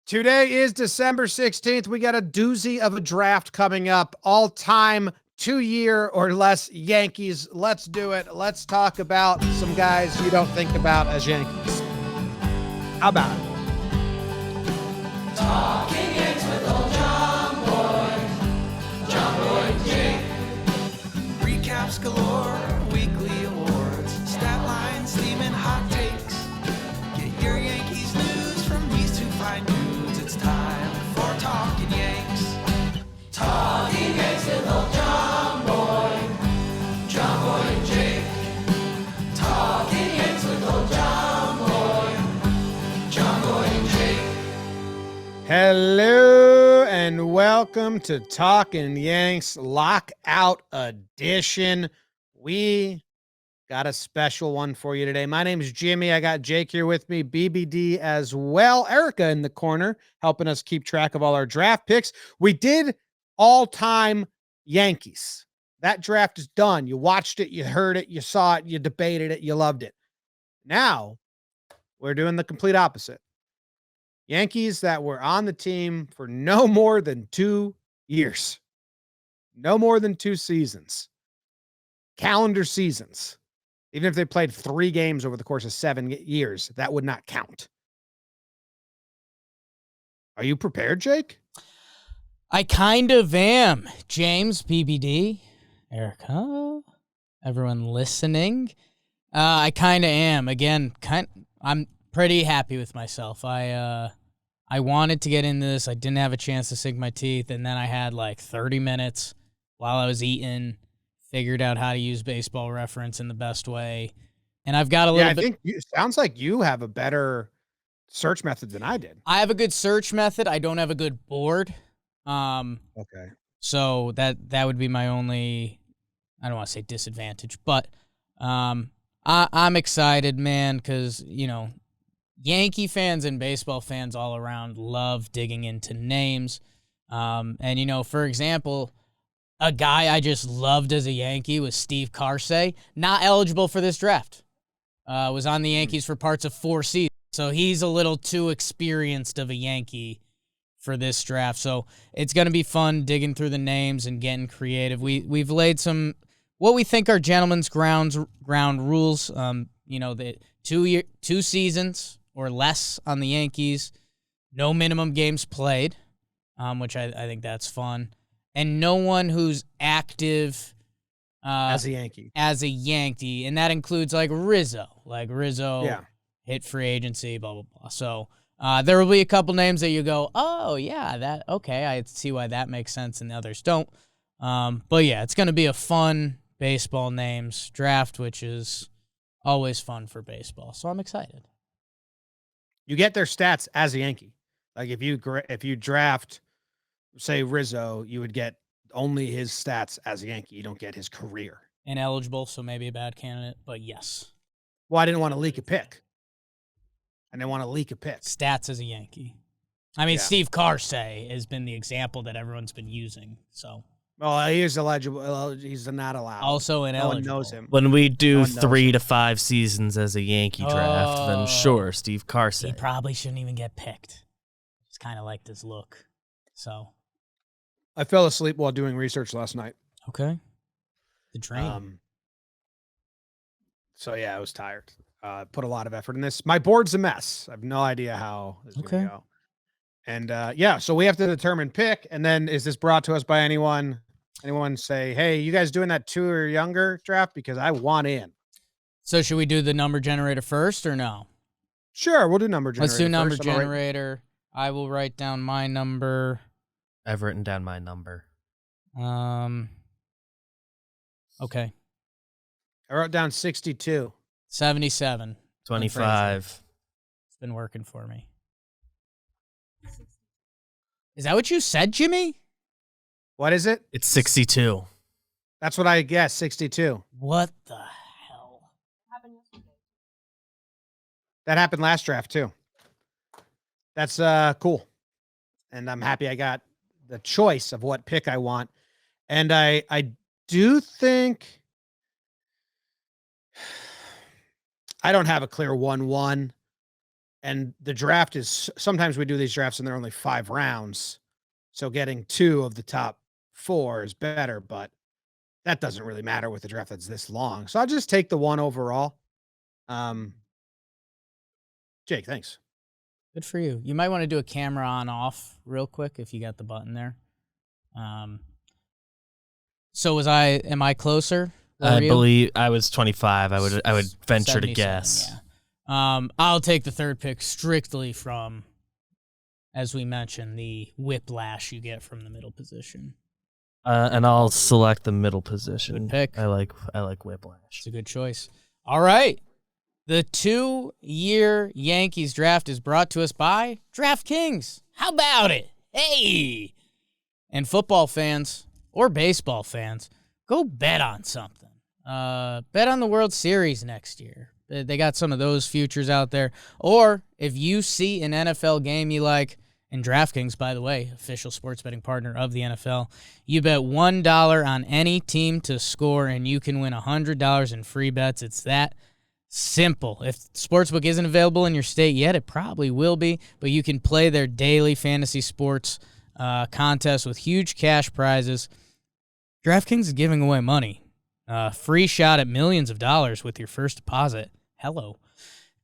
Today is December 16th. We got a doozy of a draft coming up. All-time 2-year or less Yankees. Let's do it. Let's talk about some guys you don't think about as Yankees. How about it? Talking Yanks with old Jomboy, Jomboy Jake. Recaps galore, weekly awards, stat lines, theme and hot takes. Get your Yankees news from these two fine dudes. It's time for Talkin' Yanks. Talking Yanks with old Jomboy, Jomboy and Jake. Talking Yanks with old Jomboy, Jomboy and Jake. Hello and welcome to Talkin' Yanks Lockout Edition. We got a special one for you today. My name is Jimmy. I got Jake here with me, BBD as well. Erica in the corner helping us keep track of all our draft picks. We did all-time Yankees. That draft is done. You watched it, you heard it, you saw it, you debated it, you loved it. Now we're doing the complete opposite. Yankees that were on the team for no more than 2 years. No more than 2 seasons. Calendar seasons. Even if they played 3 games over the course of 7 years, that would not count. Are you prepared, Jake? I kind of am. James, BBD, Erica, everyone listening. I kind of am. Again, I'm pretty happy with myself. I wanted to get into this. I didn't have a chance to sink my teeth, and then I had like 30 minutes while I was eating, figured out how to use Baseball Reference in the best way. And I've got a little bit. I think it sounds like you have a better search method than I did. I have a good search method. I don't have a good board. Okay. So that would be my only, I don't want to say disadvantage, but I'm excited, man, because, you know, Yankee fans and baseball fans all around love digging into names. And, you know, for example, a guy I just loved as a Yankee was Steve Karsay, not eligible for this draft. Was on the Yankees for parts of 4 seasons. So he's a little too experienced of a Yankee for this draft. So it's going to be fun digging through the names and getting creative. We've laid some what we think are gentlemen's ground rules. You know, the 2 seasons or less on the Yankees, no minimum games played, which I think that's fun. And no one who's active as a Yankee. And that includes like Rizzo. Yeah. Hit free agency, blah, blah, blah. So there will be a couple names that you go, oh, yeah, okay, I see why that makes sense and the others don't. But, yeah, it's going to be a fun baseball names draft, which is always fun for baseball. So I'm excited. You get their stats as a Yankee. Like if you draft, say, Rizzo, you would get only his stats as a Yankee. You don't get his career. Ineligible, so maybe a bad candidate, but yes. Well, I didn't want to leak a pick. Stats as a Yankee. I mean, yeah. Steve Karsay has been the example that everyone's been using. So, well, he is eligible. He's not allowed. Also ineligible. No one knows him. When we do 3 to 5 seasons as a Yankee draft, then sure, Steve Karsay. He probably shouldn't even get picked. Just kind of liked his look. So, I fell asleep while doing research last night. Okay. The dream. So yeah, I was tired. Put a lot of effort in this. My board's a mess. I have no idea how it's going to go. And yeah, so we have to determine pick. And then is this brought to us by anyone? Anyone say, hey, you guys doing that 2 or younger draft? Because I want in. So should we do the number generator first or no? Sure, we'll do number generator. Let's do number generator. I will write down my number. I've written down my number. Okay. I wrote down 62. 77. 25. It's been working for me. Is that what you said, Jimmy? What is it? It's 62. That's what I guessed, 62. What the hell? That happened last draft, too. That's cool. And I'm happy I got the choice of what pick I want. And I do think I don't have a clear 1-1. And the draft is sometimes we do these drafts and they're only 5 rounds. So getting 2 of the top 4 is better, but that doesn't really matter with the draft that's this long. So I'll just take the 1 overall. Jake, thanks. Good for you. You might want to do a camera on off real quick if you got the button there. So am I closer? I believe I was 25. I would venture to 77, guess. Yeah. I'll take the third pick strictly from, as we mentioned, the whiplash you get from the middle position. And I'll select the middle position. Good pick. I like whiplash. It's a good choice. All right. The 2-year Yankees draft is brought to us by DraftKings. How about it? Hey! And football fans or baseball fans, go bet on something. Bet on the World Series next year. They got some of those futures out there. Or if you see an NFL game you like, and DraftKings, by the way, official sports betting partner of the NFL, you bet $1 on any team to score, and you can win $100 in free bets. It's that simple. If Sportsbook isn't available in your state yet, it probably will be, but you can play their daily fantasy sports contest with huge cash prizes. DraftKings is giving away money. Free shot at millions of dollars with your first deposit. Hello.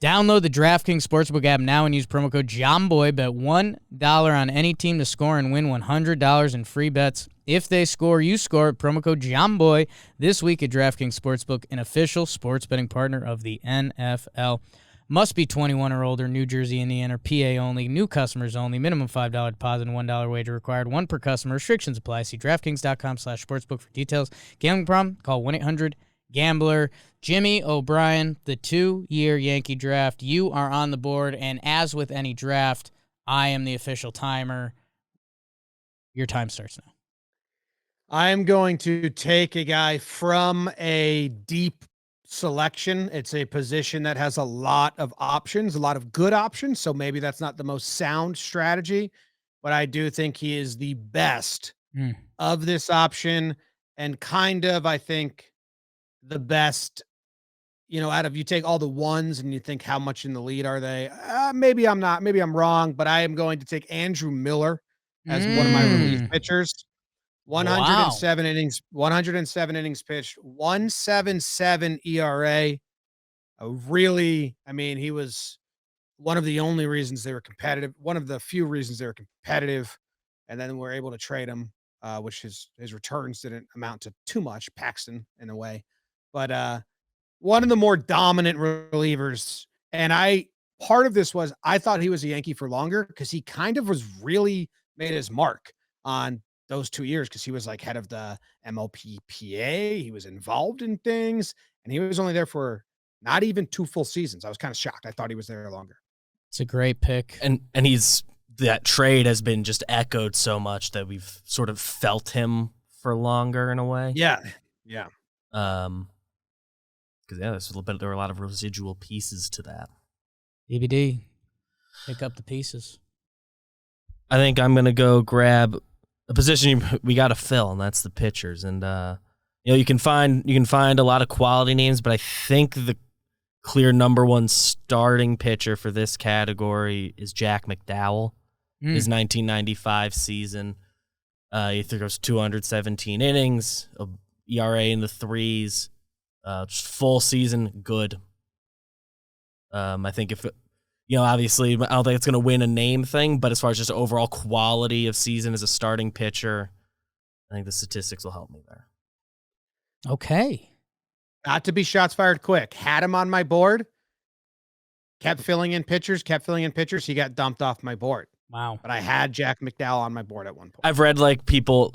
Download the DraftKings Sportsbook app now and use promo code Jomboy. Bet $1 on any team to score and win $100 in free bets. If they score, you score. Promo code Jomboy this week at DraftKings Sportsbook, an official sports betting partner of the NFL. Must be 21 or older, New Jersey, Indiana, or PA only. New customers only. Minimum $5 deposit and $1 wager required. 1 per customer. Restrictions apply. See DraftKings.com/sportsbook for details. Gambling problem? Call 1-800-GAMBLER. Jimmy O'Brien, the 2-year Yankee draft. You are on the board, and as with any draft, I am the official timer. Your time starts now. I'm going to take a guy from a deep selection. It's a position that has a lot of options, a lot of good options. So maybe that's not the most sound strategy, but I do think he is the best of this option and kind of, I think, the best, out of you take all the ones and you think how much in the lead are they? Maybe I'm not, maybe I'm wrong, but I am going to take Andrew Miller as one of my relief pitchers. 107 innings, 107 innings pitched, 1.77 ERA. He was one of the only reasons they were competitive, one of the few reasons they were competitive. And then we're able to trade him, which his returns didn't amount to too much, Paxton in a way. But one of the more dominant relievers. And part of this was I thought he was a Yankee for longer because he kind of was really made his mark on those 2 years because he was like head of the MLBPA. He was involved in things, and he was only there for not even 2 full seasons. I was kind of shocked. I thought he was there longer. It's a great pick. And that trade has been just echoed so much that we've sort of felt him for longer in a way. Yeah. Because there were a lot of residual pieces to that. BBD, pick up the pieces. I think I'm gonna go grab a position we got to fill, and that's the pitchers. And you can find a lot of quality names, but I think the clear number 1 starting pitcher for this category is Jack McDowell. His 1995 season, he throws 217 innings, a ERA in the 3s, just full season good. I think obviously, I don't think it's going to win a name thing, but as far as just overall quality of season as a starting pitcher, I think the statistics will help me there. Okay. Not to be shots fired quick. Had him on my board. Kept filling in pitchers. He got dumped off my board. Wow. But I had Jack McDowell on my board at one point. I've read people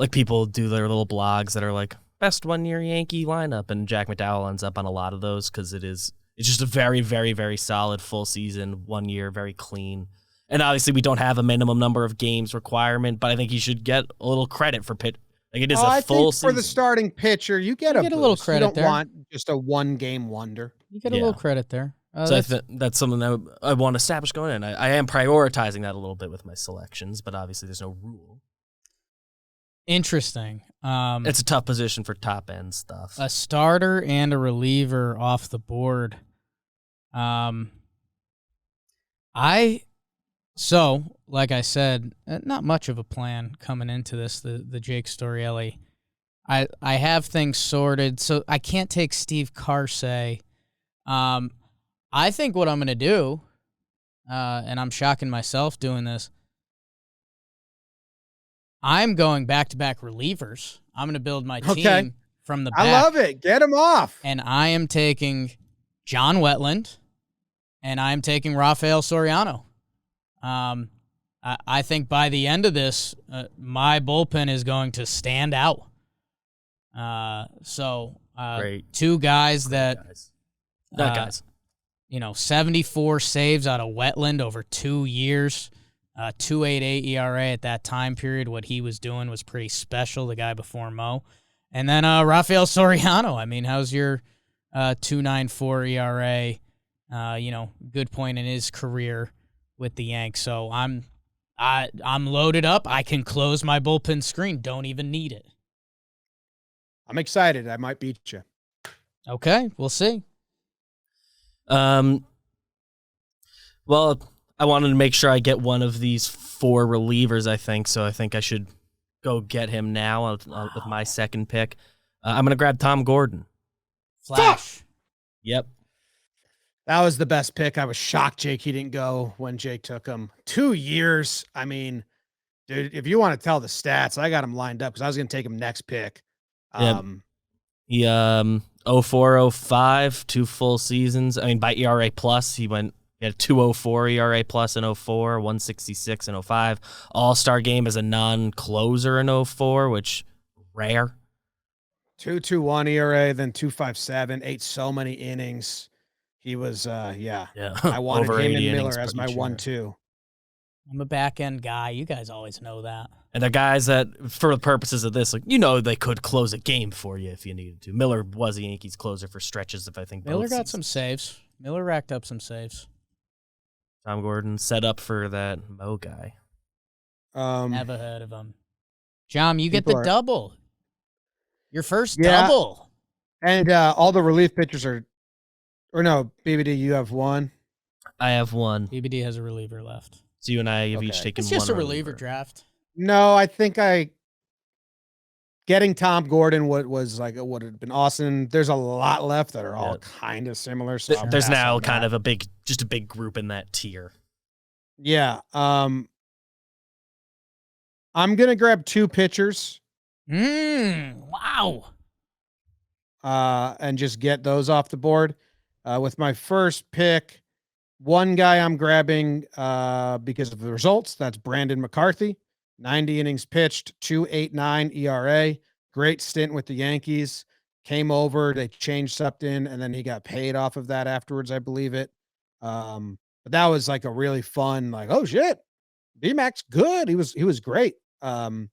do their little blogs that are like best 1-year Yankee lineup, and Jack McDowell ends up on a lot of those because it's just a very, very, very solid full season, 1 year, very clean. And obviously, we don't have a minimum number of games requirement, but I think he should get a little credit for pit. Like it is a full season. For the starting pitcher, you get a little credit. You don't there. Want just a 1-game wonder. You get a little credit there. So that's something that I want to establish going in. I am prioritizing that a little bit with my selections, but obviously, there's no rule. Interesting. It's a tough position for top end stuff. A starter and a reliever off the board. I'm So, like I said, not much of a plan coming into this, the Jake Storielli. I have things sorted, so I can't take Steve Carsey. I think what I'm going to do, and I'm shocking myself doing this, I'm going back-to-back relievers. I'm going to build my team from the back. I love it. Get him off. And I am taking John Wetland, and I am taking Rafael Soriano. I think by the end of this, my bullpen is going to stand out. Great. Two guys that, Not guys. 74 saves out of Wetland over 2 years, 2.88 ERA at that time period. What he was doing was pretty special, the guy before Mo. And then Rafael Soriano. I mean, how's your 2.94 ERA? Good point in his career with the Yanks. So I'm loaded up. I can close my bullpen screen. Don't even need it. I'm excited. I might beat you. Okay, we'll see. Well, I wanted to make sure I get one of these 4 relievers, I think, so I think I should go get him now with my second pick. I'm going to grab Tom Gordon. Flash. Yep. That was the best pick. I was shocked Jake he didn't go when Jake took him. 2 years. I mean, dude, if you want to tell the stats, I got him lined up because I was going to take him next pick. Yep. He 04, 05, 2 full seasons. I mean, by ERA plus, he had a 2.04 ERA plus in 04, 166 in 05. All-Star game as a non-closer in 04, which rare. 2.21 ERA, then 2.57, ate so many innings. He was, yeah. I wanted Over him 80 and innings, Miller as my pretty sure. 1-2. I'm a back-end guy. You guys always know that. And the guys that, for the purposes of this, they could close a game for you if you needed to. Miller was a Yankees closer for stretches of, I think, Miller both got seasons. some saves. Miller racked up some saves. Tom Gordon set up for that Mo guy. Never heard of him. John, you get the People are- double. Your first Yeah. double. And all the relief pitchers are, or no, BBD, you have one. I have one. BBD has a reliever left. So you and I have each Okay. taken It's one just a reliever draft. No, I think getting Tom Gordon would have been awesome. There's a lot left that are all kind of similar. So I'll There's pass now on kind that. of a big group in that tier. Yeah. I'm gonna grab 2 pitchers. Wow. And just get those off the board. With my first pick, one guy I'm grabbing because of the results. That's Brandon McCarthy. 90 innings pitched, 2.89 ERA. Great stint with the Yankees. Came over, they changed something, and then he got paid off of that afterwards, I believe it. But that was like a really fun, oh shit, B-Mac's good. He was great. When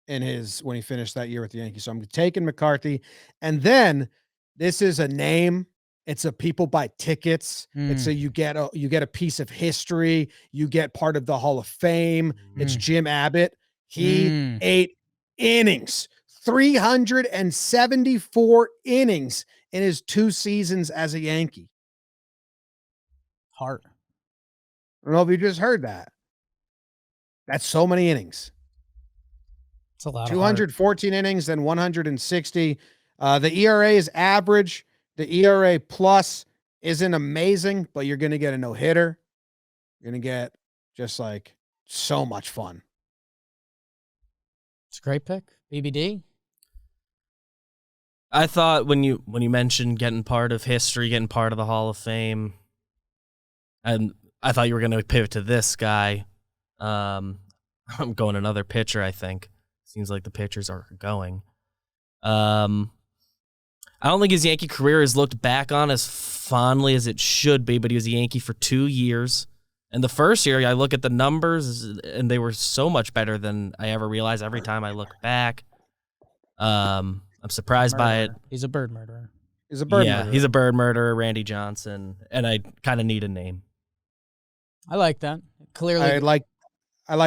he finished that year with the Yankees. So I'm taking McCarthy. And then this is a name. It's a people buy tickets. It's you get a piece of history. You get part of the Hall of Fame. It's Jim Abbott. He ate innings, 374 innings in his 2 seasons as a Yankee. Heart. I don't know if you just heard that. That's so many innings. It's a lot. 214 innings, then 160. The ERA is average. The ERA plus isn't amazing, but you're going to get a no-hitter. You're going to get just so much fun. It's a great pick. BBD. I thought when you mentioned getting part of history, getting part of the Hall of Fame, and I thought you were going to pivot to this guy. I'm going another pitcher, I think. Seems like the pitchers are going. I don't think his Yankee career is looked back on as fondly as it should be, but he was a Yankee for 2 years. And the first year, I look at the numbers, and they were so much better than I ever realized every time I look back. I'm surprised by it. He's a bird murderer. He's a bird murderer. He's a bird murderer, Randy Johnson, and I kind of need a name. I like that. Clearly, I like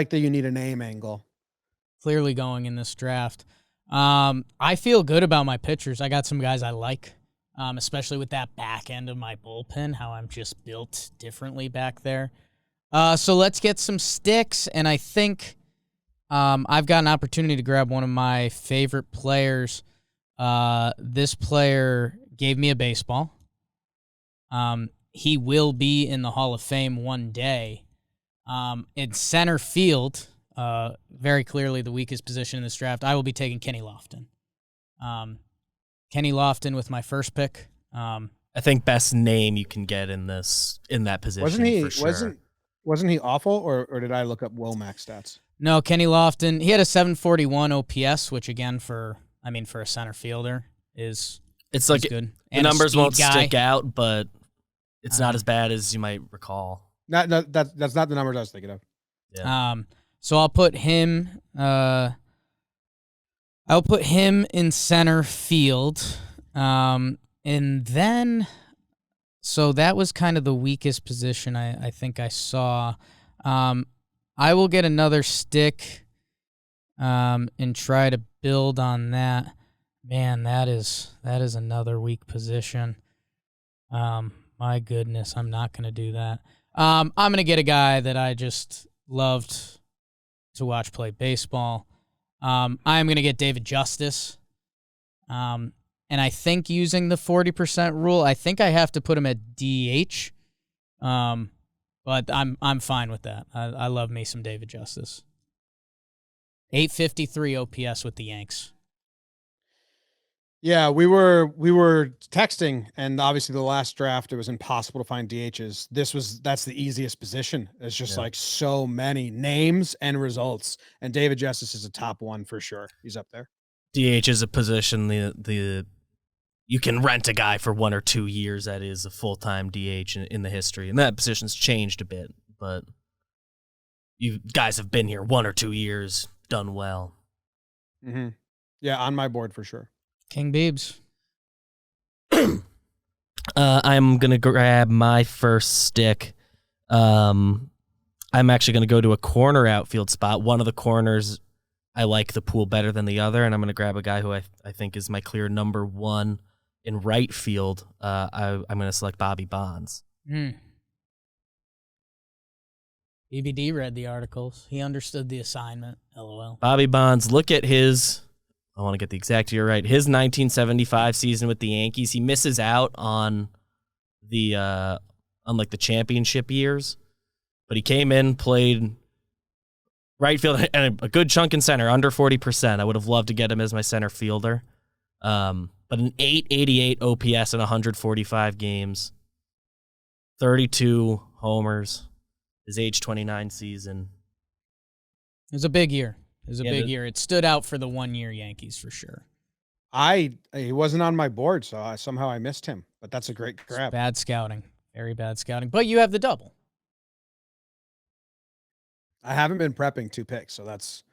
that you need a name angle. Clearly going in this draft. I feel good about my pitchers. I got some guys I like, especially with that back end of my bullpen, how I'm just built differently back there. So let's get some sticks, and I think I've got an opportunity to grab one of my favorite players. This player gave me a baseball. He will be in the Hall of Fame one day. In center field, very clearly the weakest position in this draft, I will be taking Kenny Lofton. Kenny Lofton with my first pick. I think best name you can get in that position. Wasn't he awful, or did I look up Womack stats? No, Kenny Lofton. He had a 741 OPS, which again for a center fielder is good. The numbers won't stick out, but it's not as bad as you might recall. That's not the numbers I was thinking of. Yeah. So I'll put him. I'll put him in center field, and then. So that was kind of the weakest position I think I saw. I will get another stick and try to build on that. Man, that is another weak position. My goodness, I'm not going to do that. I'm going to get a guy that I just loved to watch play baseball. I'm going to get David Justice. And I think using the 40% rule, I think I have to put him at DH. But I'm fine with that. I love me some David Justice. 853 OPS with the Yanks. Yeah, we were texting, and obviously the last draft it was impossible to find DHs. That's the easiest position. It's just like so many names and results, and David Justice is a top one for sure. He's up there. DH is a position you can rent a guy for 1 or 2 years that is a full-time DH in the history, and that position's changed a bit, but you guys have been here 1 or 2 years, done well. Mm-hmm. Yeah, on my board for sure. King Biebs. I'm going to grab my first stick. I'm actually going to go to a corner outfield spot. One of the corners, I like the pool better than the other, and I'm going to grab a guy who I think is my clear number one in right field. I'm going to select Bobby Bonds. BBD read the articles. He understood the assignment. LOL. Bobby Bonds, look at his, I want to get the exact year right, his 1975 season with the Yankees. He misses out on the championship years, but he came in, played right field and a good chunk in center, under 40%. I would have loved to get him as my center fielder. But an 888 OPS in 145 games, 32 homers, his age 29 season. It was a big year. It stood out for the 1 year Yankees for sure. He wasn't on my board, so somehow I missed him. But that's a great grab. It's bad scouting, very bad scouting. But you have the double. I haven't been prepping 2 picks, so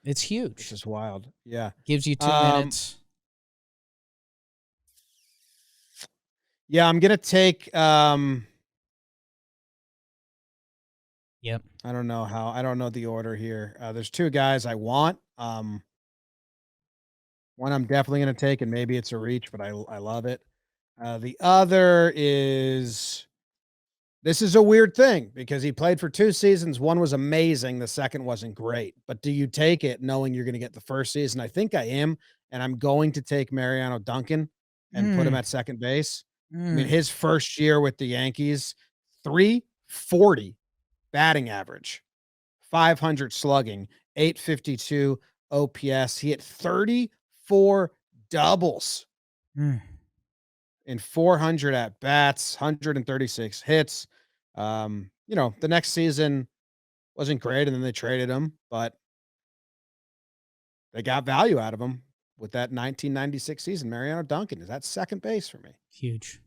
it's huge. It's just wild. Yeah, gives you 2 minutes. Yeah, I'm gonna take. Yep. I don't know the order here. There's 2 guys I want. One I'm definitely gonna take, and maybe it's a reach, but I love it. The other is. This is a weird thing because he played for 2 seasons. One was amazing. The second wasn't great. But do you take it knowing you're going to get the first season? I think I am. And I'm going to take Mariano Duncan and put him at second base. I mean, his first year with the Yankees, 340 batting average, 500 slugging, 852 OPS. He hit 34 doubles in 400 at bats, 136 hits. The next season wasn't great, and then they traded him, but they got value out of him with that 1996 season. Mariano Duncan is at second base for me. Huge.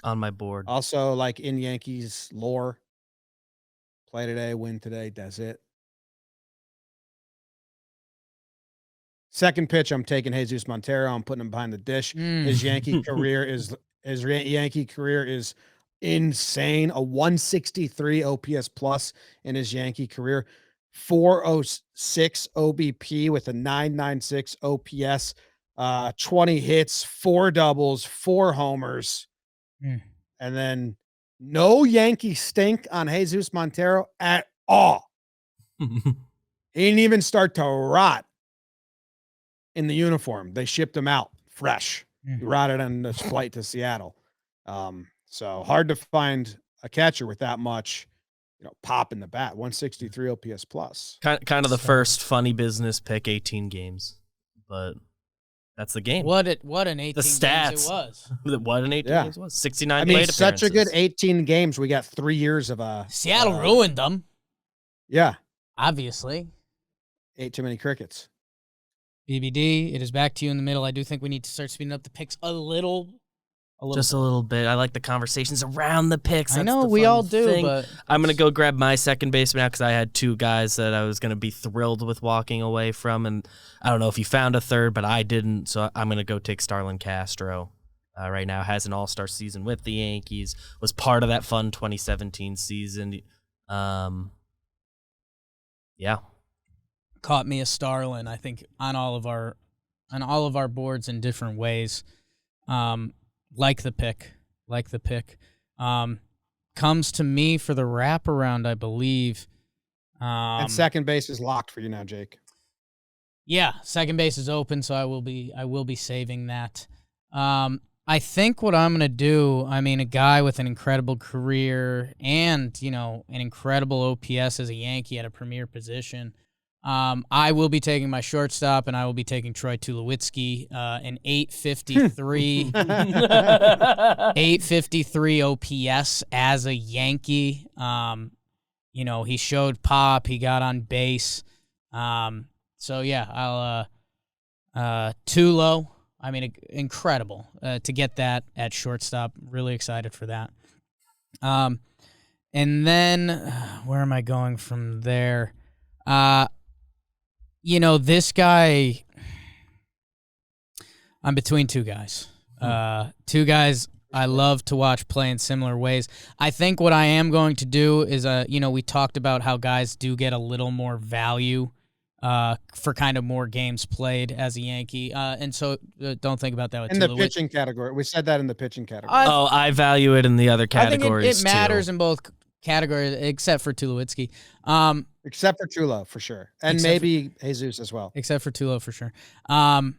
On my board. Also, like in Yankees lore, play today, win today, that's it. Second pitch, I'm taking Jesus Montero. I'm putting him behind the dish. His Yankee career is insane. A 163 OPS plus in his Yankee career, 406 OBP with a 996 OPS, 20 hits, 4 doubles, 4 homers, and then no Yankee stink on Jesus Montero at all. He didn't even start to rot in the uniform. They shipped him out fresh. He rotted on this flight to Seattle. So hard to find a catcher with that much, pop in the bat. 163 OPS plus. Kind of the first funny business pick, 18 games, but that's the game. What an 18 the stats. games it was. What an 18 games it was. 69 I mean, plate such a good appearances. 18 games. We got 3 years of Seattle ruined them. Yeah, Obviously. ate too many crickets. BBD, it is back to you in the middle. I do think we need to start speeding up the picks a little. Just a little bit. I like the conversations around the picks. I That's know the we fun all do, thing. but I'm going to go grab my second baseman now because I had 2 guys that I was going to be thrilled with walking away from. And I don't know if you found a third, but I didn't. So I'm going to go take Starlin Castro. Right now has an all-star season with the Yankees. Was part of that fun 2017 season. Yeah. caught me a Starlin, I think, on all of our boards in different ways. Like the pick. Comes to me for the wraparound, I believe. And second base is locked for you now, Jake. Yeah, second base is open, so I will be saving that. I think what I'm going to do, I mean, a guy with an incredible career and, an incredible OPS as a Yankee at a premier position. I will be taking my shortstop, and I will be taking Troy Tulowitzki, an 853, 853 OPS as a Yankee. He showed pop. He got on base. So yeah, I'll Tulo. I mean, incredible to get that at shortstop. Really excited for that. And then where am I going from there? This guy, I'm between 2 guys. 2 guys I love to watch play in similar ways. I think what I am going to do is, we talked about how guys do get a little more value for kind of more games played as a Yankee. And so don't think about that with in the Tulowitzki. pitching category. We said that in the pitching category. I value it in the other categories I think it matters too. in both categories, except for Tulowitzki. Except for Tulo, for sure. And maybe Jesus as well. Except for Tulo, for sure. I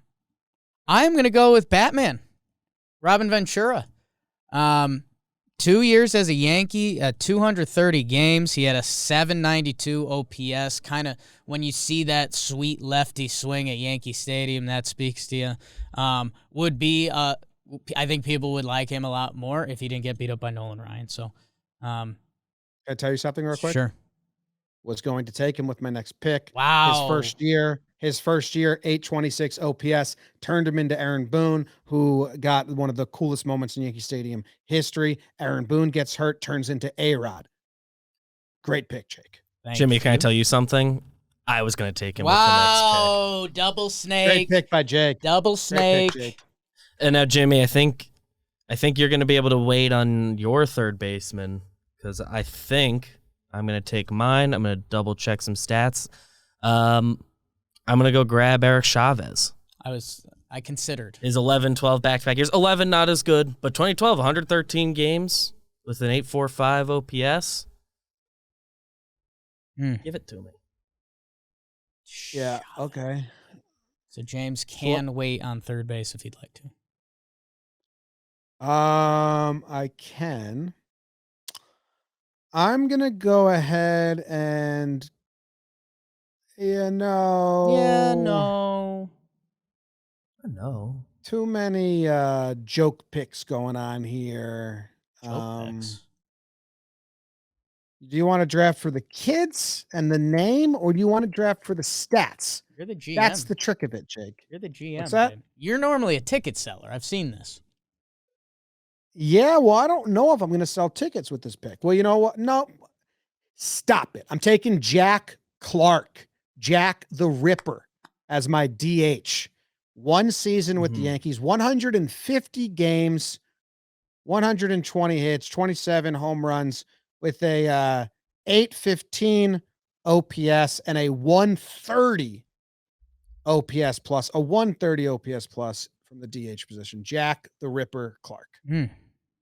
am going to go with Batman, Robin Ventura. 2 years as a Yankee, 230 games. He had a 792 OPS. Kind of when you see that sweet lefty swing at Yankee Stadium, that speaks to you. I think people would like him a lot more if he didn't get beat up by Nolan Ryan. So, Can I tell you something real quick? Sure. Was going to take him with my next pick. Wow. His first year, 826 OPS, turned him into Aaron Boone, who got one of the coolest moments in Yankee Stadium history. Aaron Boone gets hurt, turns into A-Rod. Great pick, Jake. Jimmy, can I tell you something? I was going to take him with the next pick. Double snake. Great pick by Jake. Double snake. Great pick, Jake. And now, Jimmy, I think you're going to be able to wait on your third baseman because I think I'm going to take mine. I'm going to double check some stats. I'm going to go grab Eric Chavez. I considered. His 11, 12 back-to-back years. 11 not as good, but 2012, 113 games with an 845 OPS. Give it to me. Yeah, okay. So James can wait on third base if he'd like to. I can. I'm going to go ahead and No. too many joke picks going on here. Picks. Do you want to draft for the kids and the name, or do you want to draft for the stats? You're the GM. That's the trick of it, Jake. You're the GM. What's that? Babe. You're normally a ticket seller. I've seen this. Yeah, well, I don't know if I'm going to sell tickets with this pick. Well, you know what? No, stop it. I'm taking Jack Clark, Jack the Ripper, as my DH. 1 season with the Yankees, 150 games, 120 hits, 27 home runs with a 815 OPS and a 130 OPS plus, a 130 OPS plus from the DH position. Jack the Ripper Clark.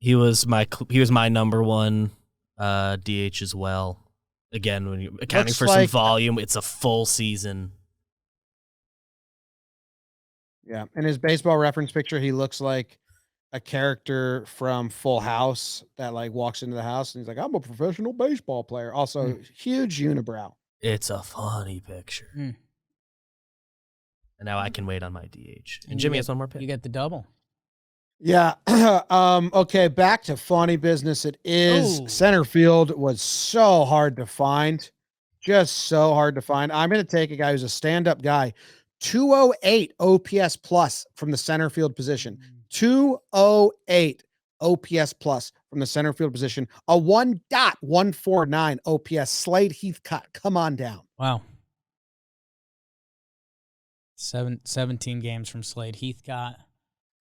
He was my number 1 DH as well. Again, when you're accounting Looks for like- some volume, it's a full season. Yeah. In his baseball reference picture, he looks like a character from Full House that like walks into the house and he's like, I'm a professional baseball player. Also, huge unibrow. It's a funny picture. Mm. And now I can wait on my DH. And you Jimmy get- has one more pick. You get the double. Yeah. Okay. Back to funny business. It is. Ooh. Center field was so hard to find. Just so hard to find. I'm going to take a guy who's a stand-up guy. 208 OPS plus from the center field position. 208 OPS plus from the center field position. A 1.149 OPS. Slade Heathcott. Come on down. Wow. 17 games from Slade Heathcott.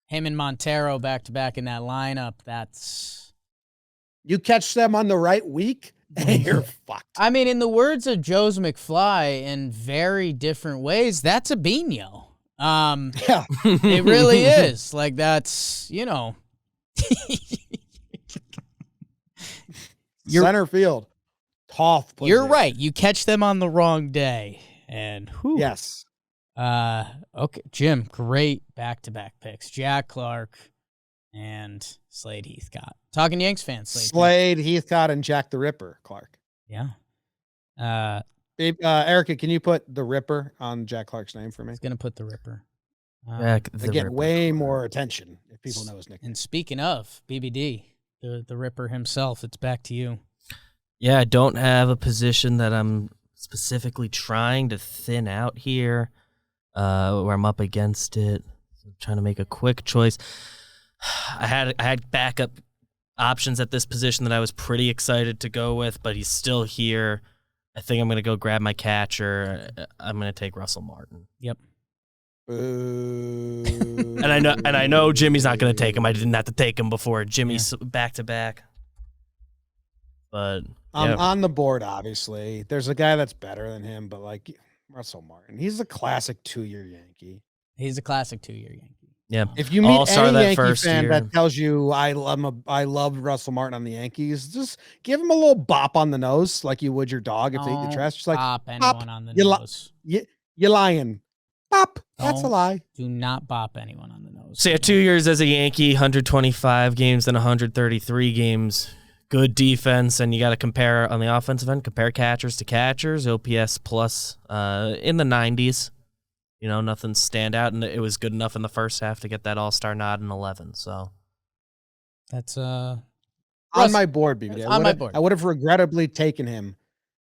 Him and Montero back-to-back in that lineup. That's... You catch them on the right week, and you're fucked. I mean, in the words of Joe's McFly, in very different ways, that's a Bino. Yeah. It really is. Like, that's, you know. Center field. Tough. You're position. right. You catch them on the wrong day. And whew. Yes. Okay, Jim, great back-to-back picks. Jack Clark and Slade Heathcott. Talking Yanks fans. Slade Heathcott and Jack the Ripper Clark. Yeah. Erica, can you put the Ripper on Jack Clark's name for me? He's gonna put the Ripper. Back They the get Ripper. way more attention if people know his nickname. And speaking of BBD, the Ripper himself, it's back to you. Yeah, I don't have a position that I'm specifically trying to thin out here, where I'm up against it. So I'm trying to make a quick choice. I had backup options at this position that I was pretty excited to go with, but he's still here. I think I'm going to go grab my catcher. I'm going to take Russell Martin. Yep. And I know Jimmy's not going to take him. I didn't have to take him before Jimmy's back to back. But I'm yeah. on the board, obviously. There's a guy that's better than him, but like Russell Martin, he's a classic 2-year Yankee. He's a classic 2-year Yankee. Yeah. If you meet All-star any that Yankee first fan year. that tells you I loved Russell Martin on the Yankees, just give him a little bop on the nose like you would your dog if they eat the trash. Just like bop anyone pop, on the you li- nose. you lying. Pop. That's a Don't. lie. Do not bop anyone on the nose. So yeah, 2 years as a Yankee, 125 games and 133 games. Good defense, and you got to compare on the offensive end. Compare catchers to catchers. OPS plus in the 90s. You know, nothing stand out, and it was good enough in the first half to get that All-Star nod in 11. So That's On Russ- my board, BBD. on my board. I would have regrettably taken him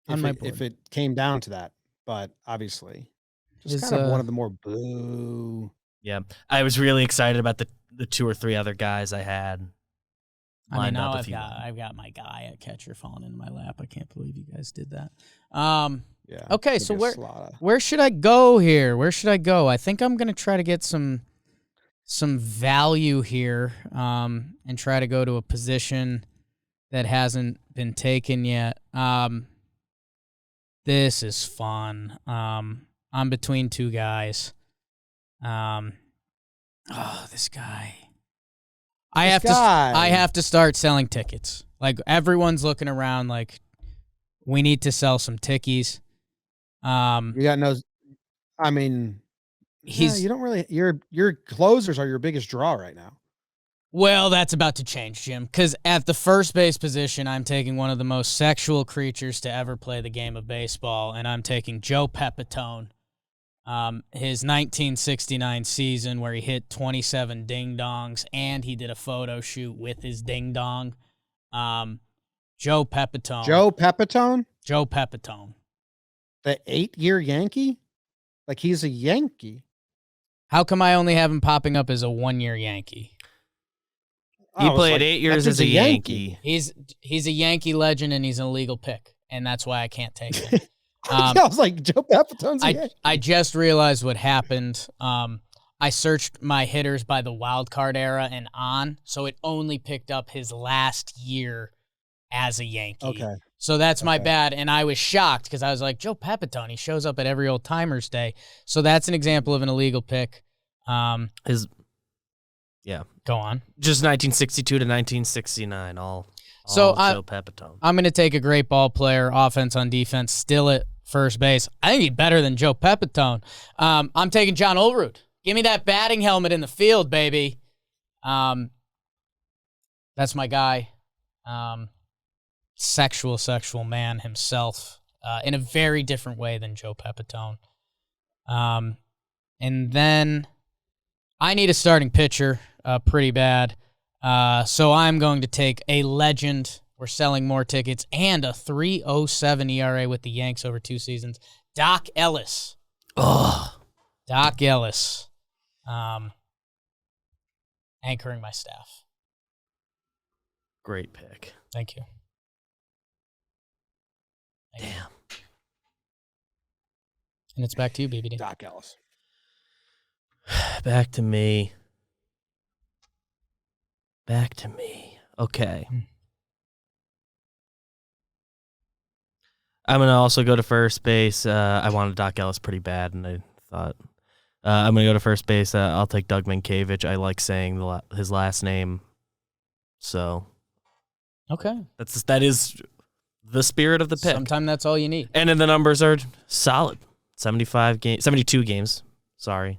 On if my it, board. if it came down to that. But obviously, just Is, kind of one of the more boo. yeah, I was really excited about the 2 or 3 other guys I had. I mean, lined now up if I've got my guy at catcher falling into my lap. I can't believe you guys did that. Yeah. Okay, could so be a slaughter. where should I go here? Where should I go? I think I'm gonna try to get some value here, and try to go to a position that hasn't been taken yet. This is fun. I'm between two guys. This guy. I have to start selling tickets. Like everyone's looking around like we need to sell some tickies. You got no. I mean, He's you don't really. Your closers are your biggest draw right now. Well, that's about to change, Jim, because at the first base position, I'm taking one of the most sexual creatures to ever play the game of baseball, and I'm taking Joe Pepitone. His 1969 season where he hit 27 ding-dongs, and he did a photo shoot with his ding-dong. Joe Pepitone. Joe Pepitone, Joe Pepitone. the 8-year Yankee, like he's a Yankee. How come I only have him popping up as a 1-year Yankey? He it's played like, 8 years that as dude's a Yankee. He's a Yankee legend, and he's an illegal pick, and that's why I can't take him. I was like, Joe Pepitone's a Yankee. I just realized what happened. I searched my hitters by the wild card era and on, so it only picked up his last year as a Yankee. Okay. So that's my Okay. bad, and I was shocked because I was like, Joe Pepitone, he shows up at every old timers day. So that's an example of an illegal pick. His, yeah, Go on. just 1962 to 1969. All So Joe Pepitone. I'm going to take a great ball player, offense on defense, still at first base. I think he's better than Joe Pepitone. I'm taking John Olerud. Give me that batting helmet in the field, baby. That's my guy. Sexual man himself in a very different way than Joe Pepitone. And then I need a starting pitcher pretty bad. So I'm going to take a legend. We're selling more tickets and a 3.07 ERA with the Yanks over 2 seasons. Doc Ellis. Oh, Doc Ellis. Anchoring my staff. great pick. Thank you. Damn. And it's back to you, BBD. Doc Ellis. Back to me. Okay. I'm going to also go to first base. I wanted Doc Ellis pretty bad, and I thought I'm going to go to first base. I'll take Doug Mankiewicz. I like saying his last name. So Okay. that is the spirit of the pick. Sometimes that's all you need. And then the numbers are solid. 72 games. Sorry.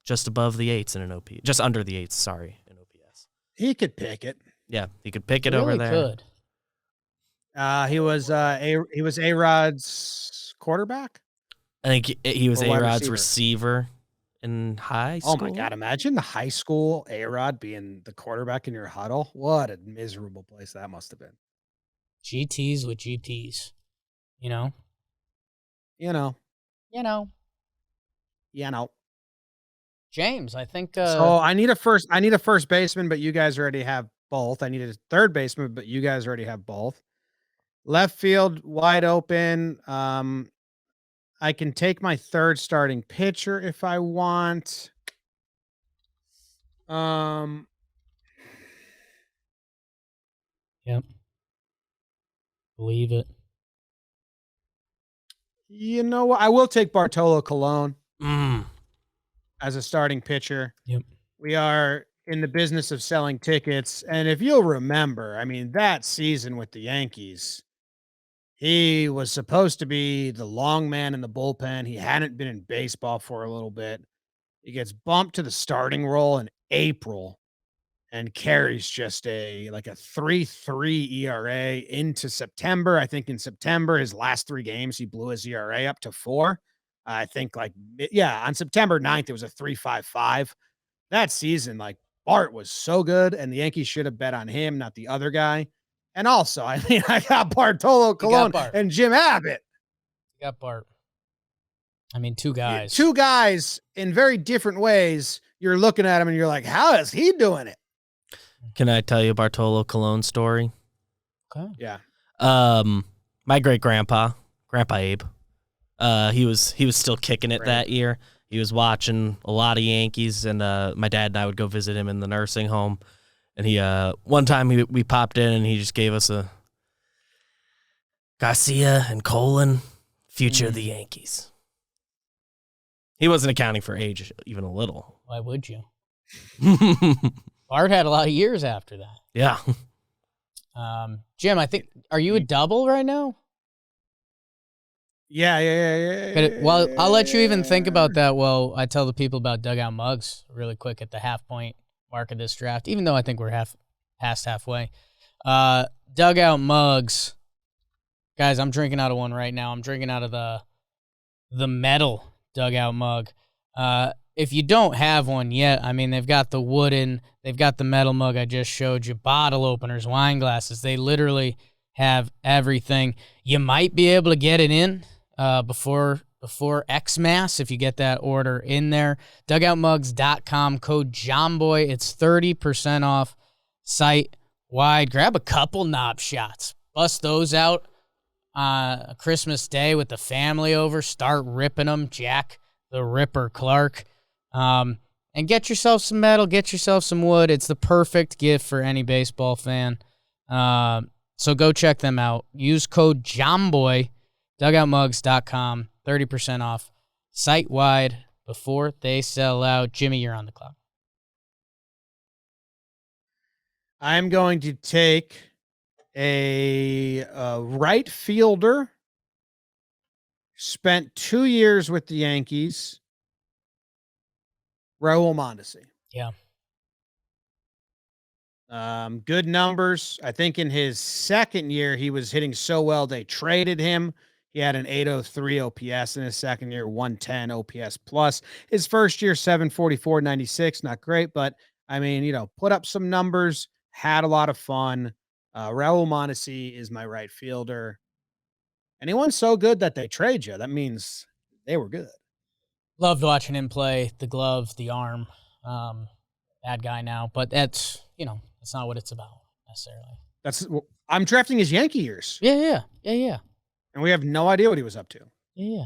Just above the 8s in an OP. Just under the 8s, sorry, in OPS. He could pick it. Yeah, he could pick it Really over there. could. He was A-Rod's quarterback. I think he was Or wide A-Rod's receiver. receiver in high school. Oh my God! Imagine the high school A-Rod being the quarterback in your huddle. What a miserable place that must have been. GTs with GPs. You know? You know. James, I think So I need a first baseman, but you guys already have both. I need a third baseman, but you guys already have both. Left field wide open. I can take my third starting pitcher if I want. Yep. Believe it. You know what? I will take Bartolo Colon Mm. as a starting pitcher. Yep. We are in the business of selling tickets. And if you'll remember, I mean, that season with the Yankees, he was supposed to be the long man in the bullpen. He hadn't been in baseball for a little bit. He gets bumped to the starting role in April and carries just a 3.3 ERA into September. I think in September, his last 3 games, he blew his ERA up to 4. I think on September 9th, it was a 3.55. That season, Bart was so good, and the Yankees should have bet on him, not the other guy. And also, I mean, I got Bartolo Colon and Jim Abbott. You got Bart. I mean, 2 guys. 2 guys in very different ways. You're looking at him and you're like, how is he doing it? Can I tell you Bartolo Colon story? Okay. Yeah. My Grandpa Abe, he was still kicking it that year. He was watching a lot of Yankees, and my dad and I would go visit him in the nursing home. And he one time we popped in, and he just gave us a Garcia and Colon, future of the Yankees. He wasn't accounting for age even a little. Why would you? Bart had a lot of years after that. Yeah. Jim, I think, are you a double right now? Yeah. Well, I'll let you even think about that while I tell the people about Dugout Mugs really quick at the half-point mark of this draft, even though I think we're past halfway. Dugout Mugs. Guys, I'm drinking out of one right now. I'm drinking out of the metal Dugout mug. If you don't have one yet, I mean, they've got the wooden, they've got the metal mug I just showed you, bottle openers, wine glasses. They literally have everything. You might be able to get it in before Xmas if you get that order in there. Dugoutmugs.com, code Jomboy. It's 30% off site-wide. Grab a couple knob shots. Bust those out Christmas Day with the family over. Start ripping them. Jack the Ripper Clark. And get yourself some metal, get yourself some wood. It's the perfect gift for any baseball fan. So go check them out. Use code Jomboy, dugoutmugs.com, 30% off site-wide before they sell out. Jimmy, you're on the clock. I'm going to take a right fielder. Spent 2 years with the Yankees. Raul Mondesi. Yeah. Good numbers. I think in his second year, he was hitting so well, they traded him. He had an 803 OPS in his second year, 110 OPS plus. His first year, 744, 96. Not great, but I mean, put up some numbers, had a lot of fun. Raul Mondesi is my right fielder. Anyone's so good that they trade you, that means they were good. Loved watching him play. The glove, the arm. Bad guy now, but that's not what it's about necessarily. I'm drafting his Yankee years. Yeah. And we have no idea what he was up to. Yeah.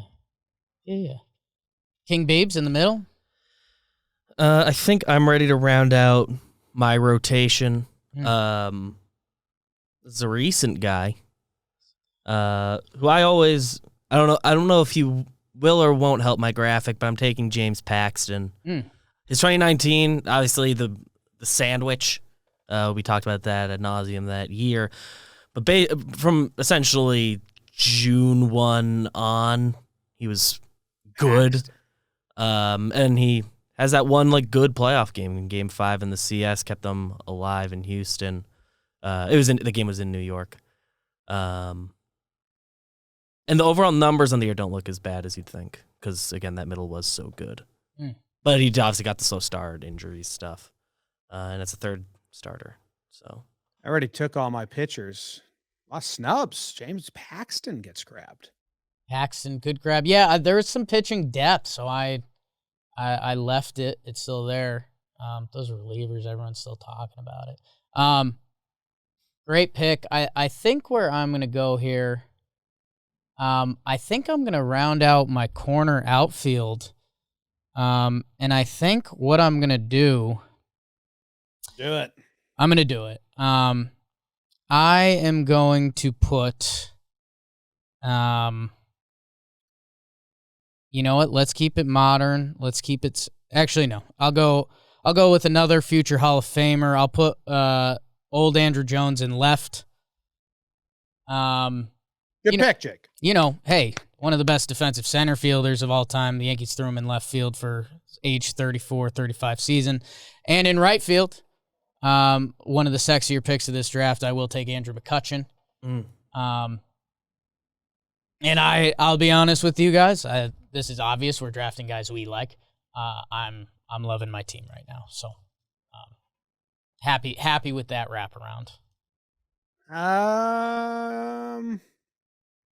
King Beebs in the middle. I think I'm ready to round out my rotation. This is a recent guy, who I don't know if he will or won't help my graphic, but I'm taking James Paxton. His 2019, obviously the sandwich. We talked about that ad nauseum that year, but from essentially June 1 on, he was good. And he has that one good playoff game in Game 5 in the CS, kept them alive in Houston. The game was in New York. And the overall numbers on the year don't look as bad as you'd think, because again, that middle was so good. But he obviously got the slow start, injuries, stuff. And it's a third starter. So I already took all my pitchers. A lot of snubs. James Paxton gets grabbed. Paxton, good grab. Yeah, there was some pitching depth, so I left it. It's still there. Those are relievers. Everyone's still talking about it. Great pick. I think where I'm going to go here, I think I'm going to round out my corner outfield. And I think what I'm going to do. Do it. I'm going to do it. I am going to put, you know what? Let's keep it modern. Let's keep it. Actually, no. I'll go with another future Hall of Famer. I'll put old Andrew Jones in left. Good pick, Jake. Hey, one of the best defensive center fielders of all time. The Yankees threw him in left field for age 34, 35 season. And in right field, one of the sexier picks of this draft, I will take Andrew McCutchen. And I'll be honest with you guys. This is obvious. We're drafting guys we like. I'm loving my team right now. So happy with that wraparound.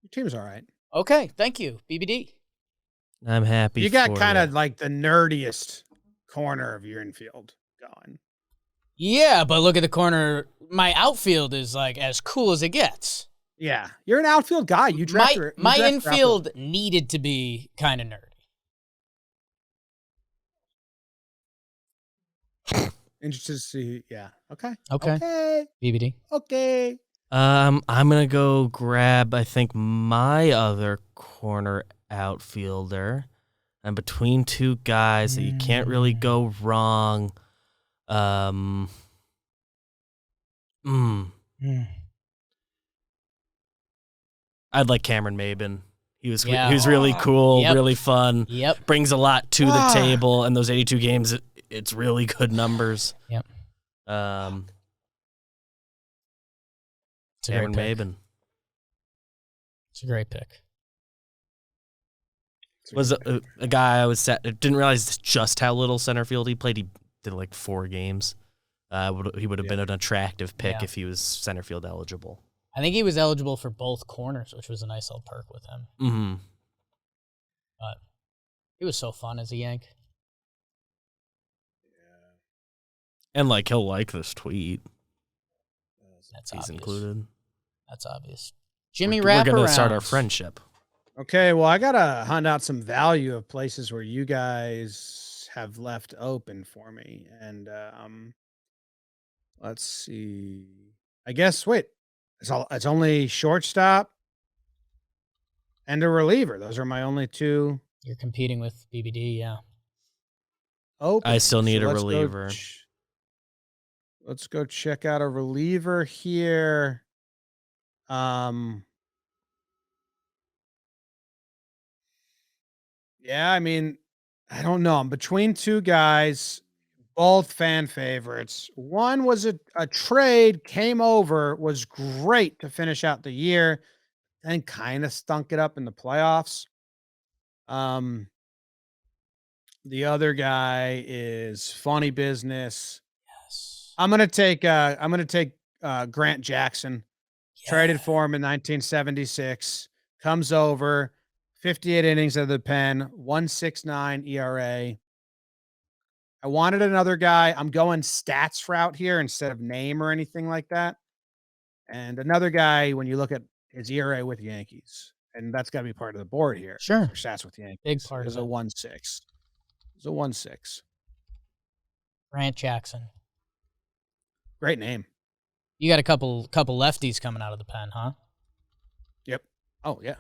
Your team's all right. Okay, thank you, BBD. I'm happy. You got kind of like the nerdiest corner of your infield going. Yeah, but look at the corner. My outfield is as cool as it gets. Yeah, you're an outfield guy. You draft my infield needed to be kind of nerdy. Interested to see. Yeah. Okay. BBD. Okay. I'm gonna go grab, I think, my other corner outfielder. I'm between two guys that you can't really go wrong. I'd like Cameron Maben. He was really cool, really fun. Yep. Brings a lot to the table, and those 82 games, it's really good numbers. Yep. Cameron Maben. It's a great pick. Was a guy I was set. Didn't realize just how little center field he played. He did 4 games. He would have been an attractive pick if he was center field eligible. I think he was eligible for both corners, which was a nice little perk with him. Mm-hmm. But he was so fun as a Yank. And he'll like this tweet. That's He's obvious. included. That's obvious. Jimmy, we're going to start our friendship. Okay, well, I gotta hunt out some value of places where you guys have left open for me, and let's see. I guess it's only shortstop and a reliever. Those are my only two. You're competing with BBD, yeah. Open. I still need a let's go reliever. Let's go check out a reliever here. Yeah, I mean, I don't know. I'm between two guys, both fan favorites. One was a trade, came over, was great to finish out the year, then kind of stunk it up in the playoffs. Um, the other guy is funny business. Yes. I'm gonna take Grant Jackson. Traded for him in 1976. Comes over, 58 innings of the pen, 1.69 ERA. I wanted another guy. I'm going stats route here instead of name or anything like that. And another guy, when you look at his ERA with the Yankees, and that's got to be part of the board here. Sure. For stats with the Yankees. Big part is of a it. 1.6. It's a 1.6. Grant Jackson. Great name. You got a couple lefties coming out of the pen, huh? Yep. Oh, yeah.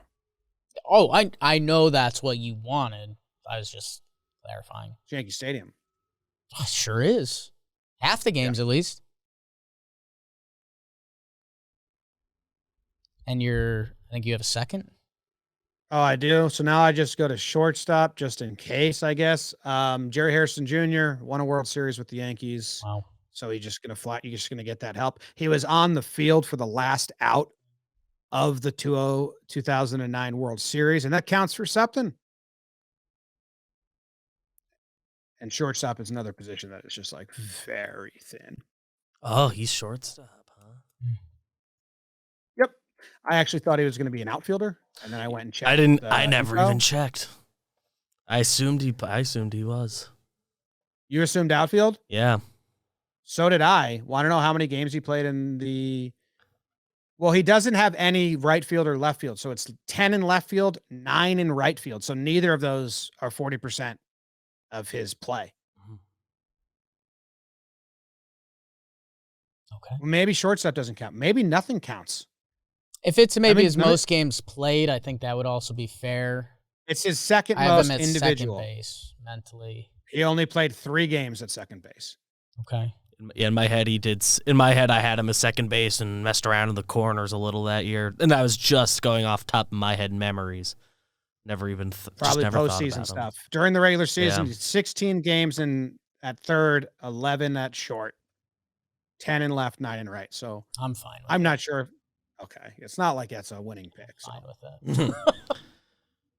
Oh, I know that's what you wanted. I was just clarifying. Yankee Stadium. Oh, sure is. Half the games, at least. And I think you have a second? Oh, I do. So now I just go to shortstop just in case, I guess. Jerry Harrison Jr. won a World Series with the Yankees. Wow. So you're just gonna get that help. He was on the field for the last out of the 2009 World Series, and that counts for something. And shortstop is another position that is just like very thin. Oh, he's shortstop, huh? Yep. I actually thought he was going to be an outfielder, and then I went and checked. I never even checked. I assumed he was. You assumed outfield? Yeah. So did I. Want to know how many games he played in the? Well, he doesn't have any right field or left field, so it's 10 in left field, 9 in right field. So neither of those are 40% of his play. Okay. Well, maybe shortstop doesn't count. Maybe nothing counts. If it's maybe his most games played, I think that would also be fair. It's his second I have most him at individual. second base mentally. He only played 3 games at second base. Okay. In my head, he did. In my head, I had him as second base and messed around in the corners a little that year, and that was just going off top of my head memories. Never even Probably never postseason stuff. During the regular season, 16 games at third, 11 at short, 10 in left, 9 in right. So I'm fine with I'm it. not sure. Okay. It's not like that's a winning pick. So. Fine with it.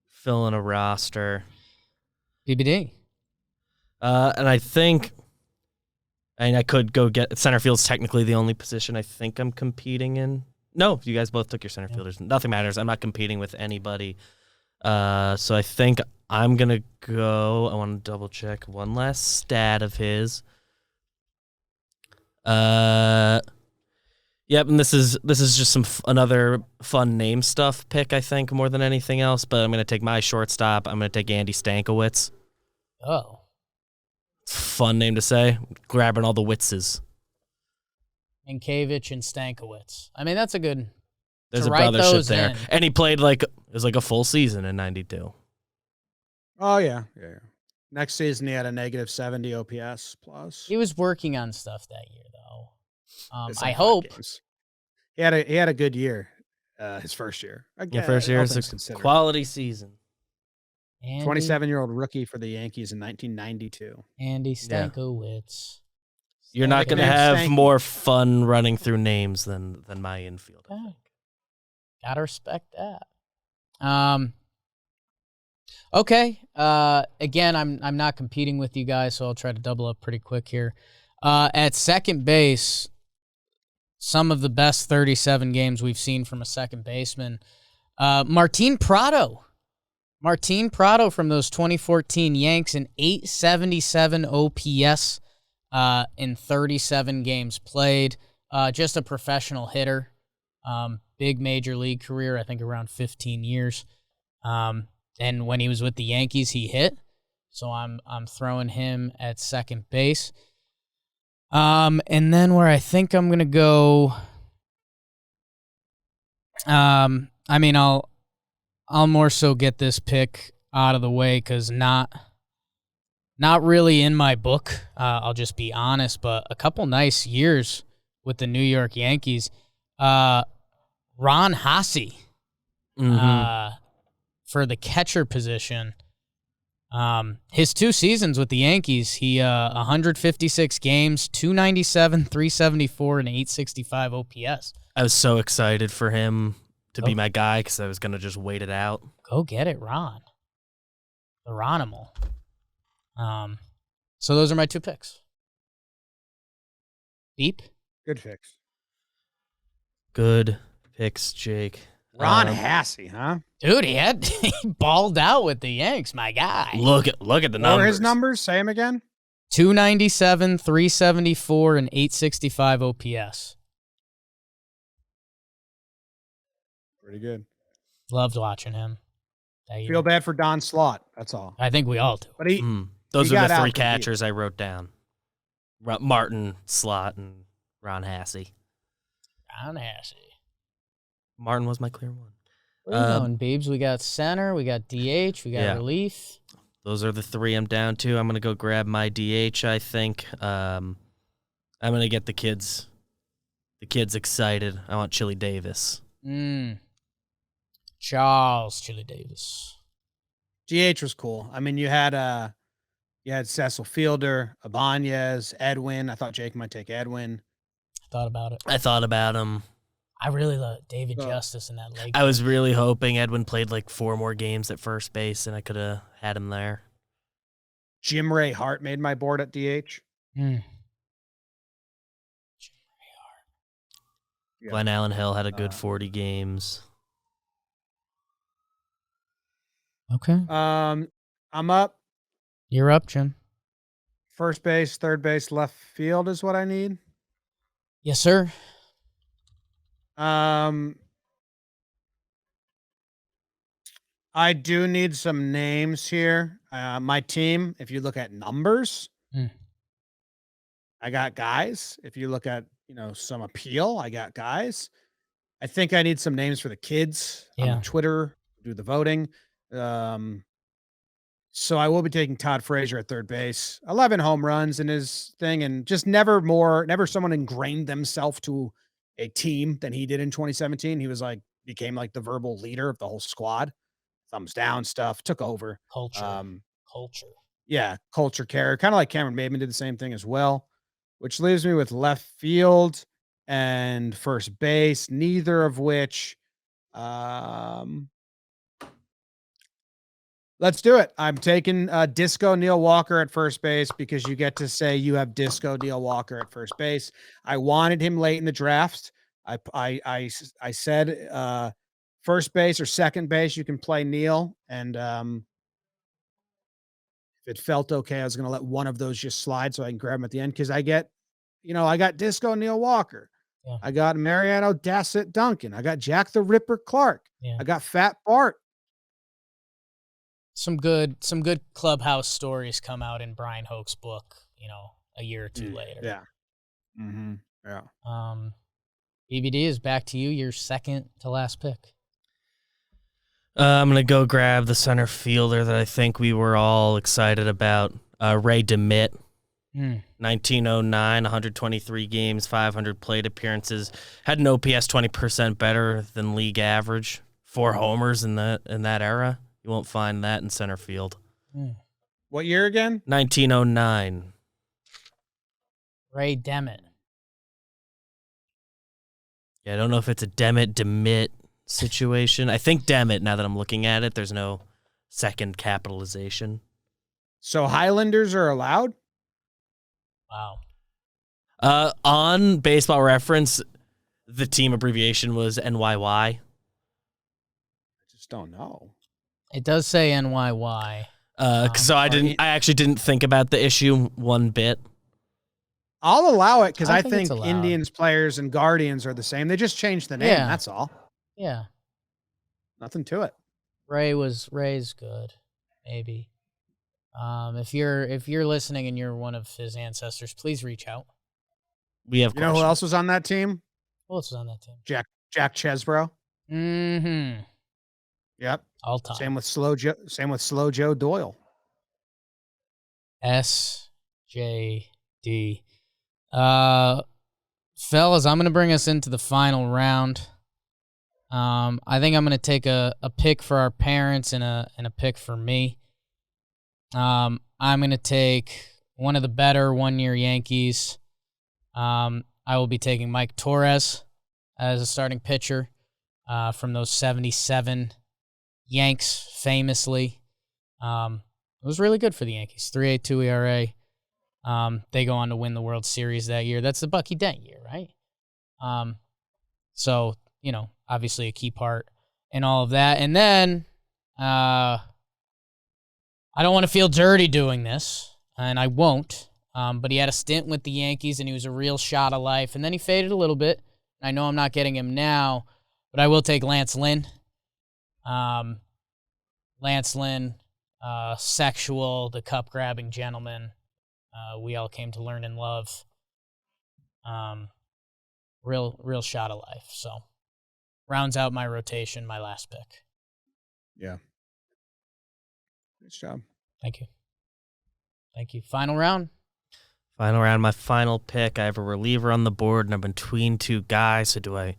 Filling a roster. BBD. And I think, I could go get center field's technically the only position I think I'm competing in. No, you guys both took your center fielders. Nothing matters. I'm not competing with anybody. So I think I'm gonna go. I want to double check one last stat of his. Yep, and this is just another fun name stuff pick, I think, more than anything else. But I'm gonna take my shortstop. I'm gonna take Andy Stankowitz. Oh. Fun name to say. Grabbing all the Witzes. Minkiewicz and Stankowitz. I mean, that's a good. There's to a write brothership those there, in. and he played it was like a full season in '92. Oh, yeah. Next season, he had a negative 70 OPS plus. He was working on stuff that year, though. It's I like 5 hope. games. He had a good year, his first year. Your first year is a quality season. 27-year-old rookie for the Yankees in 1992. Andy Stankowitz. You're not going to have more fun running through names than my infield. I think. Gotta respect that. Okay. Again, I'm not competing with you guys, so I'll try to double up pretty quick here. At second base, some of the best 37 games we've seen from a second baseman. Martin Prado. Martin Prado from those 2014 Yanks, an 877 OPS in 37 games played. Just a professional hitter. Big major league career, I think around 15 years. And when he was with the Yankees, he hit. So I'm throwing him at second base. And then where I think I'm gonna go, I mean, I'll more so get this pick out of the way because not not really in my book. I'll just be honest, but a couple nice years with the New York Yankees. Ron Hossey for the catcher position. His 2 seasons with the Yankees, he 156 games, 297, 374, and 865 OPS. I was so excited for him to be my guy because I was going to just wait it out. Go get it, Ron. The Ronimal. So those are my 2 picks. Beep. Good fix. Good picks, Jake. Ron Hossey, huh? Dude, he balled out with the Yanks, my guy. Look at the numbers. What were his numbers? Say them again. 297, 374, and 865 OPS. Pretty good. Loved watching him. Feel bad for Don Slott. That's all. I think we all do. But those he are got the 3 outcompeted. catchers I wrote down. Martin, Slott, and Ron Hossey. Ron Hossey. Martin was my clear one. Where are you going, Beebs? We got center, we got DH, we got relief. Those are the 3 I'm down to. I'm going to go grab my DH, I think. I'm going to get the kids excited. I want Chili Davis. Charles Chili Davis. DH was cool. I mean, you had Cecil Fielder, Ibanez, Edwin. I thought Jake might take Edwin. Thought about it. I thought about him. I really love David Justice in that leg. I was really hoping Edwin played like 4 more games at first base, and I could have had him there. Jim Ray Hart made my board at DH. Jim Ray Hart. Yeah. Glenn Allen Hill had a good 40 games. Okay. I'm up. You're up, Jim. First base, third base, left field is what I need. Yes, sir. I do need some names here. My team, if you look at numbers, I got guys. If you look at, some appeal, I got guys. I think I need some names for the kids on Twitter, do the voting. So I will be taking Todd Frazier at third base. 11 home runs in his thing, and just never someone ingrained themselves to a team than he did in 2017. He was became the verbal leader of the whole squad. Thumbs down stuff, took over. Culture. Yeah, culture carrier. Kind of like Cameron Maben did the same thing as well, which leaves me with left field and first base, neither of which let's do it. I'm taking Disco Neil Walker at first base because you get to say you have Disco Neil Walker at first base. I wanted him late in the draft. I said first base or second base, you can play Neil. And if it felt okay, I was going to let one of those just slide so I can grab him at the end because I got Disco Neil Walker. Yeah. I got Mariano Dassett Duncan. I got Jack the Ripper Clark. Yeah. I got Fat Bart. Some good clubhouse stories come out in Brian Hoke's book, a year or 2 later. Yeah. Mm-hmm. Yeah. BBD is back to you. Your second to last pick. I'm going to go grab the center fielder that I think we were all excited about, Ray Demit. 1909, 123 games, 500 plate appearances. Had an OPS 20% better than league average. 4 homers in that era. You won't find that in center field. What year again? 1909. Ray Demit. Yeah, I don't know if it's a Demit situation. I think Demit, now that I'm looking at it, there's no second capitalization. So Highlanders are allowed? Wow. On Baseball Reference, the team abbreviation was NYY. I just don't know. It does say NYY. So I actually didn't think about the issue one bit. I'll allow it because I think it's think allowed. Indians players and Guardians are the same. They just changed the name. Yeah. That's all. Yeah. Nothing to it. Ray's good. Maybe. If you're listening and you're one of his ancestors, please reach out. We have You know who else was on that team? Who else was on that team? Jack Chesbro. Mm-hmm. Yep. All time. Same with Slow Joe Doyle. SJD. Fellas, I'm going to bring us into the final round. I think I'm going to take a pick for our parents and a pick for me. I'm going to take one of the better one-year Yankees. I will be taking Mike Torres as a starting pitcher from those 77 Yanks, famously. It was really good for the Yankees, 3.82 ERA. They go on to win the World Series that year. That's the Bucky Dent year, right? So, obviously a key part in all of that. And then I don't want to feel dirty doing this, and I won't. But he had a stint with the Yankees, and he was a real shot of life. And then he faded a little bit. I know I'm not getting him now, but I will take Lance Lynn. Lance Lynn, sexual, the cup-grabbing gentleman we all came to learn and love. Real shot of life. So rounds out my rotation, my last pick. Yeah. Nice job. Thank you. Final round. My final pick. I have a reliever on the board, and I'm between two guys. So do I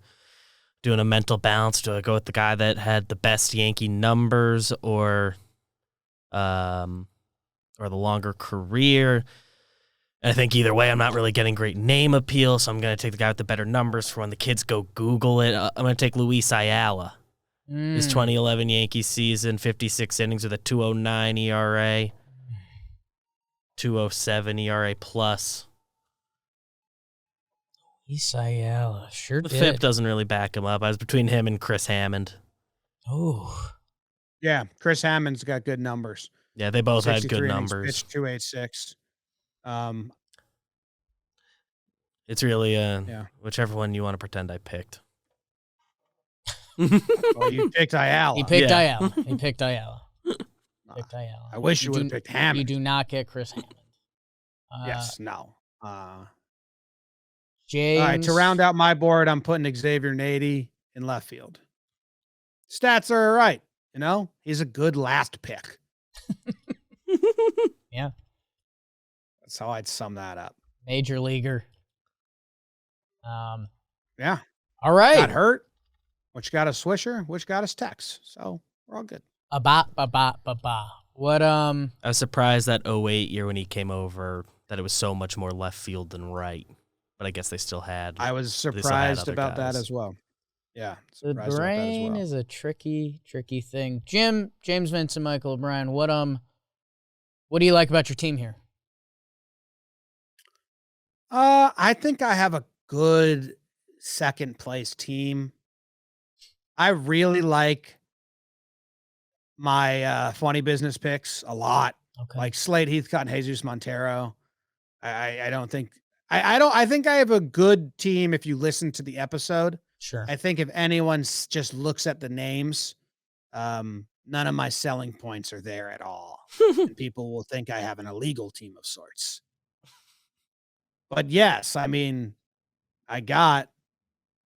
doing a mental balance? Do I go with the guy that had the best Yankee numbers, or the longer career? And I think either way, I'm not really getting great name appeal, so I'm going to take the guy with the better numbers for when the kids go Google it. I'm going to take Luis Ayala. His 2011 Yankees season, 56 innings with a 2.09 ERA, 2.07 ERA plus. Luis Ayala, sure The did. FIP doesn't really back him up. I was between him and Chris Hammond. Oh. Yeah, Chris Hammond's got good numbers. Yeah, they both had 63 good innings numbers. pitched, 286. It's really whichever one you want to pretend I picked. Well, you picked Ayala. He picked Yeah. Ayala. He picked Ayala. I wish you would have picked Hammond. You do not get Chris Hammond. Yes, no. All James. right, to round out my board, I'm putting Xavier Nady in left field. Stats are all right. He's a good last pick. Yeah. That's how I'd sum that up. Major leaguer. Yeah. All right. Got hurt, which got a swisher, which got us Tex. So we're all good. What I was surprised that 08 year when he came over that it was so much more left field than right. But I guess they still had. I was still had surprised other about that guys. as well. Yeah. the surprised about that as brain well. is a tricky thing. James Vincent, Michael O'Brien, what do you like about your team here? I think I have a good second place team. I really like my funny business picks a lot. Okay. Like Slade Heathcott and Jesus Montero. I don't think I think I have a good team if you listen to the episode. Sure. I think if anyone just looks at the names, none of my selling points are there at all. And people will think I have an illegal team of sorts. But yes, I mean, I got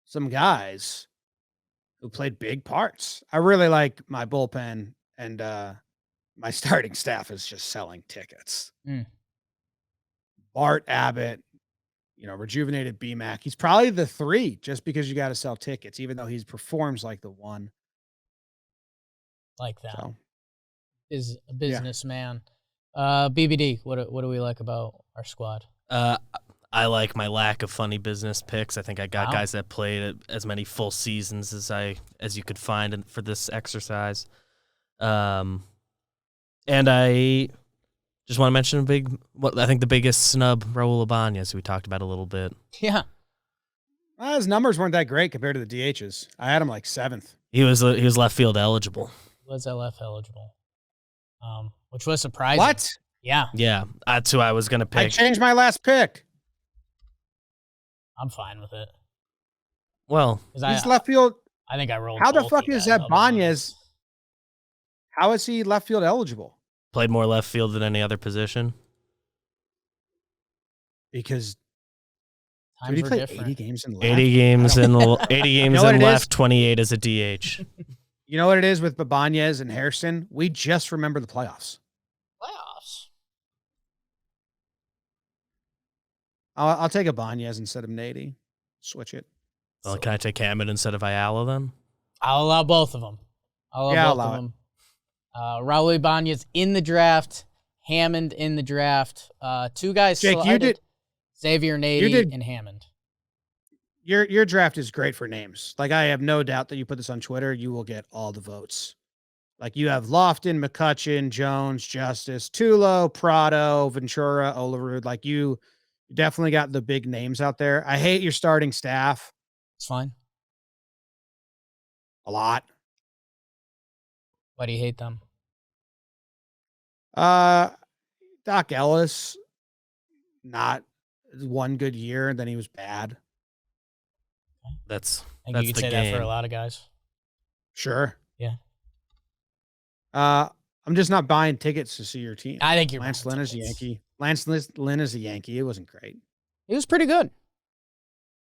some guys who played big parts. I really like my bullpen, and my starting staff is just selling tickets. Bart Abbott, rejuvenated BMAC. He's probably the 3 just because you got to sell tickets, even though he performs like the 1. Like that. So, Is a businessman. BBD, what do we like about our squad? I like my lack of funny business picks. I think I got Wow. guys that played as many full seasons as you could find for this exercise. And I just want to mention I think the biggest snub, Raul Ibanez, we talked about a little bit. Yeah. his numbers weren't that great compared to the DHs. I had him like 7th. He was left field eligible. Was LF eligible? Which was surprising. What? Yeah, Yeah, that's who I was gonna I pick. changed my last pick. I'm fine with it. Well, 'Cause He's left field. I think I rolled. How the both fuck you is guys. that Banez? How is he left field eligible? played more left field than any other position. Because Times did he were play different. 80 games in left? 80 games in 80 games know what in it left, is? 28 as a DH. You know what it is with Babanez and Harrison? We just remember the playoffs. Playoffs. I'll take Ibanez instead of Nady. Switch it. Well, can I take Hammond instead of Ayala then? I'll allow both of them. I'll allow both of them. Raul Ibanez in the draft. Hammond in the draft. Two guys Jake, slided. you did Xavier Nady and Hammond. Your draft is great for names. Like, I have no doubt that you put this on Twitter, you will get all the votes. Like, you have Lofton, McCutchen, Jones, Justice, Tulo, Prado, Ventura, Olerud. Like, you definitely got the big names out there. I hate your starting staff It's fine. a lot. Why do you hate them? Doc Ellis, not one good year, and then he was bad. That's I think that's you could the say game. that for a lot of guys. Sure. Yeah. I'm just not buying tickets to see your team. I think you're Lance buying Lynn is a tickets. Yankee. Lance Lynn is a Yankee. It wasn't great. He was pretty good.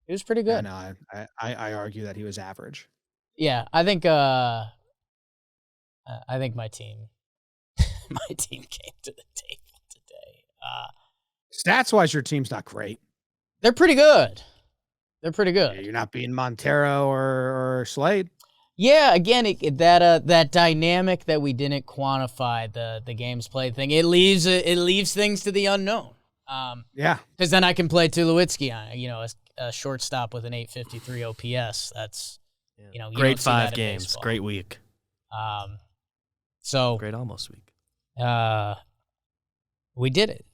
He was pretty I good. know. I argue that he was average. Yeah, I think my team came to the table today. Stats wise, your team's not great. They're pretty good. They're pretty good. You're not beating Montero or Slade. Yeah, again, that dynamic that we didn't quantify, the games played thing, it leaves things to the unknown. Yeah, because then I can play Tulowitzki on a shortstop with an 853 OPS. That's you great don't see that 5 in games, baseball. great week, So great almost week. we did it.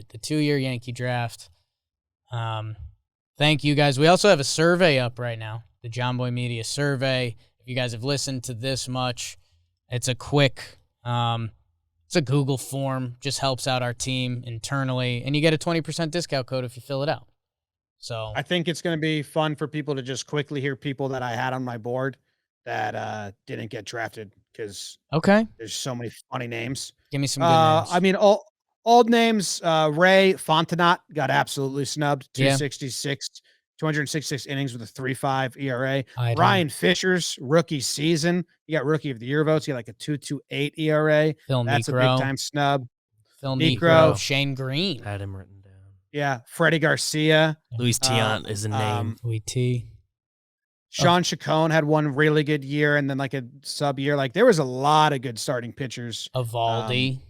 The 2-year Yankee draft. Thank you guys. We also have a survey up right now, the Jomboy Media survey. If you guys have listened to this much, it's a quick, it's a Google form, just helps out our team internally, and you get a 20% discount code if you fill it out. So I think it's going to be fun for people to just quickly hear people that I had on my board that didn't get drafted because okay, there's so many funny names. give me some good names. I mean, old names. Ray Fontenot got absolutely snubbed. Yeah. 266 innings with a 3.5 ERA. I don't- Ryan Fisher's rookie season, he got rookie of the year votes. He got like a 2.28 ERA. Phil That's Niekro. a big time snub. Phil Niekro. Niekro, Shane Green, Had him written down. Yeah, Freddie Garcia. Luis Tiant is a name. Louis T. Sean Chacon had one really good year and then like a sub year. Like, there was a lot of good starting pitchers. Evaldi.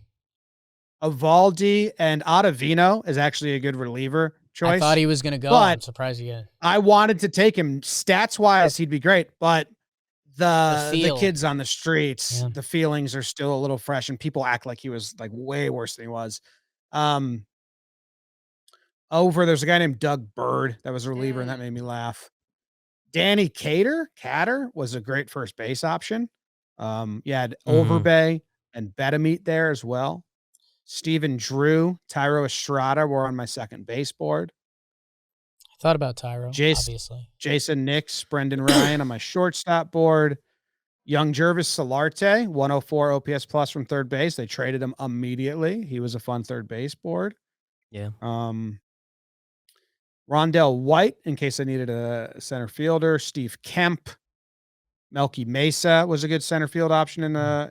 Evaldi and Ottavino is actually a good reliever choice. I thought he was going to go. but I'm surprised you didn't. I wanted to take him. Stats wise, he'd be great, but the feel. kids on the streets, Yeah. the feelings are still a little fresh, and people act like he was like way worse than he was. There's a guy named Doug Bird that was a reliever, and that made me laugh. Danny Catter was a great first base option. You had Overbay and Demit there as well. Steven Drew, Tyro Estrada were on my second base board. I thought about Tyro, obviously. Jason Nix, Brendan Ryan on my shortstop board. Young Jervis Solarte, 104 OPS plus from third base. They traded him immediately. He was a fun third base board. Yeah. Rondell White, in case I needed a center fielder. Steve Kemp. Melky Mesa was a good center field option and then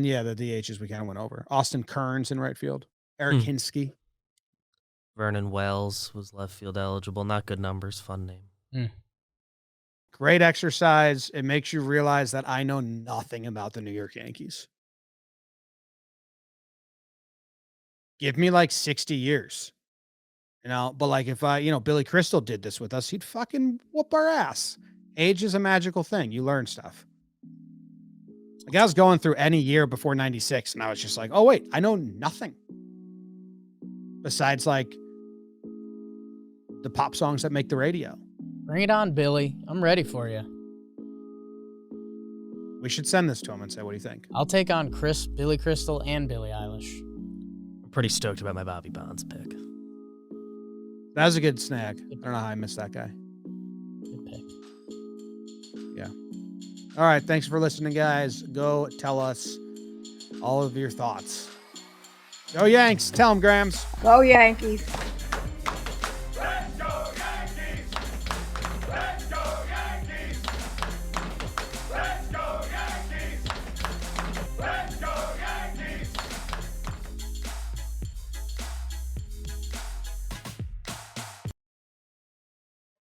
the DHs we kind of went over. Austin Kearns in right field. Eric Hinsky. Vernon Wells was left field eligible. Not good numbers. Fun name. Great exercise. It makes you realize that I know nothing about the New York Yankees. Give me like 60 years. But like if Billy Crystal did this with us, he'd fucking whoop our ass. Age is a magical thing. You learn stuff. Like, I was going through any year before 96 and I was just like, oh wait, I know nothing. Besides like the pop songs that make the radio. Bring it on, Billy. I'm ready for you. We should send this to him and say, what do you think? I'll take on Billy Crystal and Billie Eilish. I'm pretty stoked about my Bobby Bonds pick. That was a good snag. I don't know how I missed that guy. Good pick. Yeah. All right. Thanks for listening, guys. Go tell us all of your thoughts. Go Yanks. Tell them, Grams. Go Yankees.